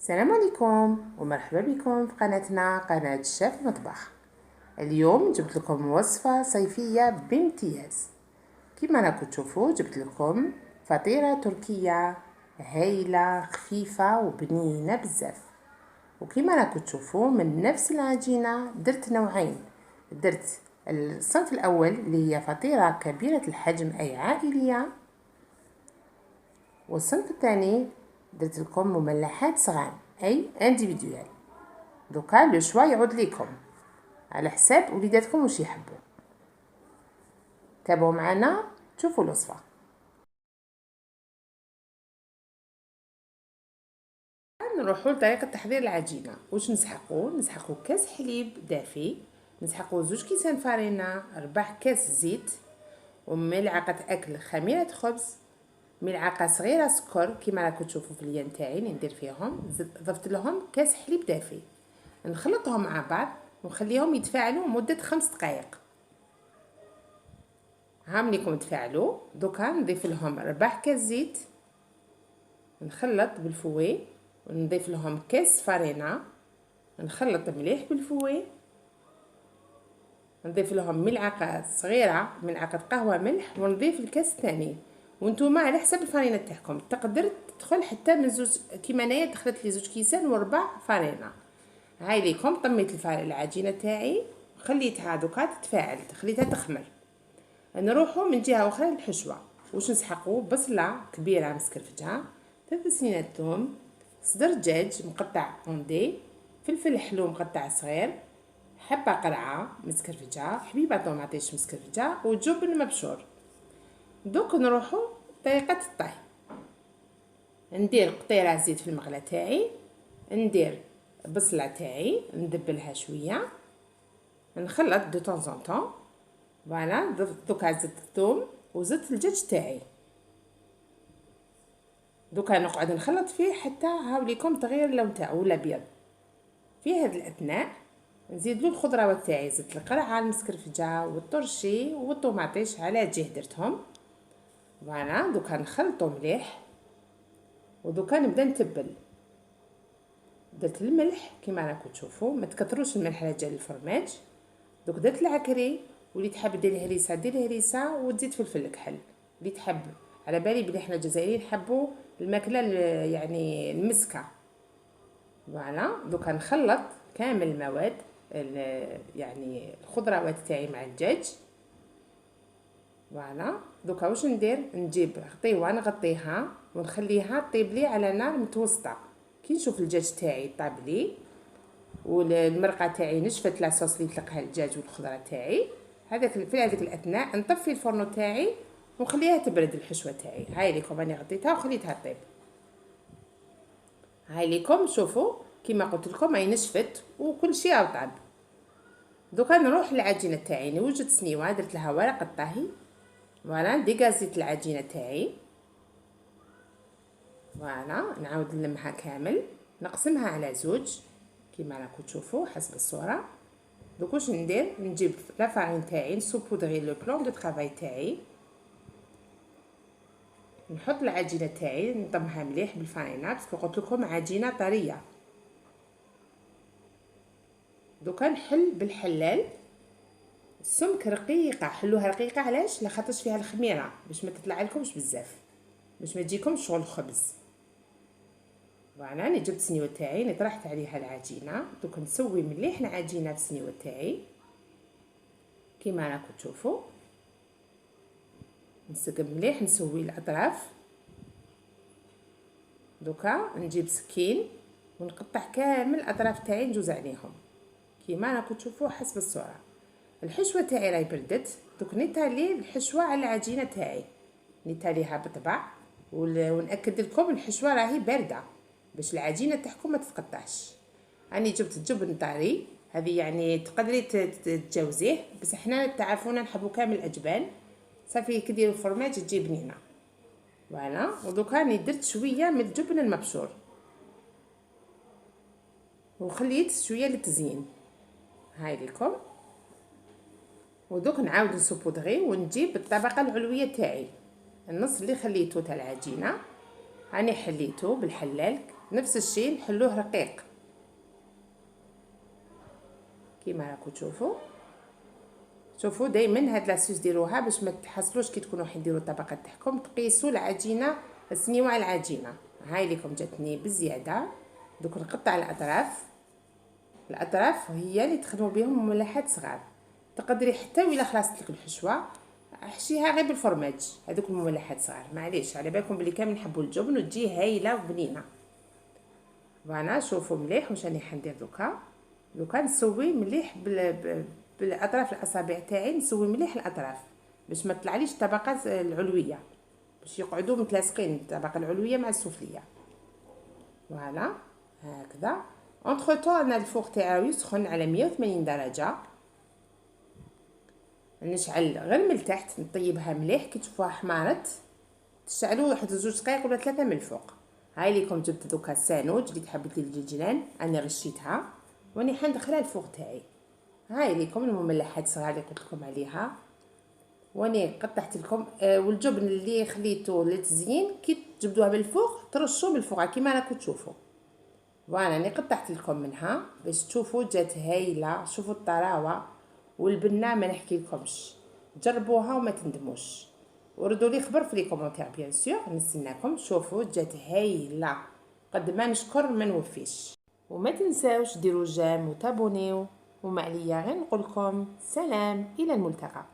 السلام عليكم ومرحبا بكم في قناتنا قناة الشيف المطبخ. اليوم جبت لكم وصفة صيفية بامتياز. كما راكم تشوفوا جبت لكم فطيرة تركية هايلة خفيفة وبنينة بزاف. وكما راكم تشوفوا من نفس العجينة درت نوعين. درت الصنف الأول اللي هي فطيرة كبيرة الحجم أي عائلية، والصنف الثاني درت لكم مملحات صغار اي انديفيديوال. دوكا لو شوا يعود ليكم على حساب وليداتكم واش يحبوا. تابعوا معنا تشوفوا الوصفه. نروحوا لطريقه تحضير العجينه. واش نسحقوا كاس حليب دافي، نسحقوا 2 كيسان فارينه، 4 كاس زيت، وملعقه اكل خميره خبز، ملعقه صغيره سكر كما راكم تشوفوا في اليد تاعي ندير فيهم. ضفت لهم كاس حليب دافي، نخلطهم مع بعض ونخليهم يتفاعلوا مده 5 دقائق. هامليكم تفاعلوا. دوكا نضيف لهم 4 كاس زيت، نخلط بالفوي، ونضيف لهم كاس فارينه، نخلط مليح بالفوي، نضيف لهم ملعقه صغيره ملعقه قهوه ملح، ونضيف الكاس الثاني. وانتوما على حسب الفرينه تاعكم تقدر تدخل حتى من 2 كيما انايا دخلت لي 2 كيسان وربع فرينه. هاي ليكم طميت العجينه تاعي خليتها دوكا تتفاعل، خليتها تخمر. نروحوا من جهه اخرى للحشوه. واش نسحقوا بصله كبيره مسكرفجه، 3 سنينات ثوم، صدر دجاج مقطع اوندي، فلفل حلو مقطع صغير، حبه قرعه مسكرفجه، حبيبه طوماطيش مسكرفجه، وجبن مبشور. دوك نروحوا طريقه الطهي. ندير قطيره زيت في المقله تاعي، ندير بصله تاعي ندبلها شويه، نخلط دو طون زون طون. فوالا دوكا زدت الثوم وزدت الدجاج تاعي. دوكا نقعد نخلط فيه حتى هاوليكم تغير اللون تاعو ولا ابيض. في هذا الاثناء نزيد له الخضروات تاعي، زدت القرعه المسكرفجه والطرشي والطوماطيش على جهه درتهم. فوالا دوكا نخلطو مليح، ودوكا نبدا نتبل. درت الملح كما راكم تشوفوا، ما تكثروش الملح على جال الفرماج. دوك درت العكري، واللي تحب دير هريسه دير هريسه، وتزيد فلفل كحل اللي تحب. على بالي بلي احنا الجزائريين نحبوا الماكله يعني المسكه. فوالا دوكا نخلط كامل المواد يعني الخضروات تاعي مع الدجاج. فوالا دوكا واش ندير، نجيب غطيوه نغطيها ونخليها طيب لي على نار متوسطه. كي نشوف الدجاج تاعي طاب لي والمرقه تاعي نشفت لاصوص اللي تلقها الدجاج والخضره تاعي، في هذيك الاثناء نطفي الفرن تاعي ونخليها تبرد الحشوه تاعي. هاي ليكم راني غطيتها وخليتها طيب. هاي ليكم شوفوا كما قلت لكم هي نشفت وكل شيء طاب. دوكا نروح للعجينه تاعي. نوجد سنيوه درت لها ورق الطهي. فوالا ديكازيت العجينه تاعي. فوالا نعاود نلمها كامل، نقسمها على 2 كما راكم تشوفوا حسب الصوره. دوك واش ندير، نجيب لا فارين تاعي نسوبودغي لو بلون دو طرافاي تاعي، نحط العجينه تاعي نضمها مليح بالفارينه باسكو قلت لكم عجينه طريه. دوكا نحل بالحلال السمك رقيقه، حلوها رقيقه علاش لاخاطرش فيها الخميره باش ما تطلع لكمش بزاف، باش ما تجيكمش شغل خبز. فوالا راني جبت السنيوه تاعي طرحت عليها العجينه. دوك نسوي مليح العجينه في السنيوه تاعي كيما راكم تشوفوا. نسقم مليح نسوي الاطراف. دوكا نجيب سكين ونقطع كامل الاطراف تاعي ندوز عليهم كيما راكم تشوفوا حسب الصوره. الحشوه تاعي راهي بردت. دوك نيطالي الحشوه على العجينه تاعي، نيطاليها بطبع ونأكد لكم الحشوه راهي بارده باش العجينه تاعكم ما تتقطعش. راني جبت الجبن طاري، هذه يعني تقدري تتجاوزيه، بس احنا تعرفونا نحبوا كامل الاجبان. صافي كي ديروا الفرماج تجي بنينه. فوالا ودوكا راني درت شويه من الجبن المبشور وخليت شويه للتزيين. هاي ليكم. ودوك نعاود نسوبودغي ونجيب الطبقه العلويه تاعي. النص اللي خليته تاع العجينه راني حليته بالحلال نفس الشيء نحلوه رقيق كيما راكم تشوفوا. شوفوا دائما هاد لاصوص ديروها باش ما تحصلوش كي تكونوا حديروا الطبقه تاعكم، تقيسوا العجينه السنيوه العجينه. هاي ليكم جاتني بزياده. دوك نقطع الاطراف هي اللي تخدموا بهم مملحات صغار. تقدري حتى ولا خلاصت لك الحشوه احشيها غير بالفرماج، هذوك المملحات صغار معليش، على بالكم بلي كامل نحبوا الجبن وتجي هايله وبنينه. فوالا شوفوا مليح واش راني حندير دوكا نسوي مليح بالاطراف الاصابع تاعي، نسوي مليح الاطراف باش ما تطلعليش الطبقات العلويه، باش يقعدوا متلاصقين الطبقه العلويه مع السفليه. فوالا هكذا. اونتر طون انا الفوغ تاعي يسخن على 180 درجه، نشعل غير من التحت نطيبها مليح. كي تشوفوها حمارت تشعلوا واحد 2 دقائق ولا 3 من الفوق. هاي ليكم جبت دوكا السانوج اللي تحبت لي الجلجلان، انا غشيتها واني حندخلها الفوغ تاعي. هاي ليكم المملحات الصغار اللي قلت لكم عليها، واني قطعت لكم والجبن اللي خليته للتزيين كي تجبدوها بالفوق ترشوه بالفوق كيما راكم تشوفوا. فوالا اني قطعت لكم منها باش تشوفوا جات هايله. شوفوا الطراوه والبنه ما نحكي لكمش، جربوها وما تندموش، وردوا لي خبر في لي كومونتير بيان سور، نستناكم. شوفوا جات هايله، قد ما نشكر ما نوفيش. وما تنساوش ديروا جيم وتابونيو، وما عليا غير نقول لكم سلام الى الملتقى.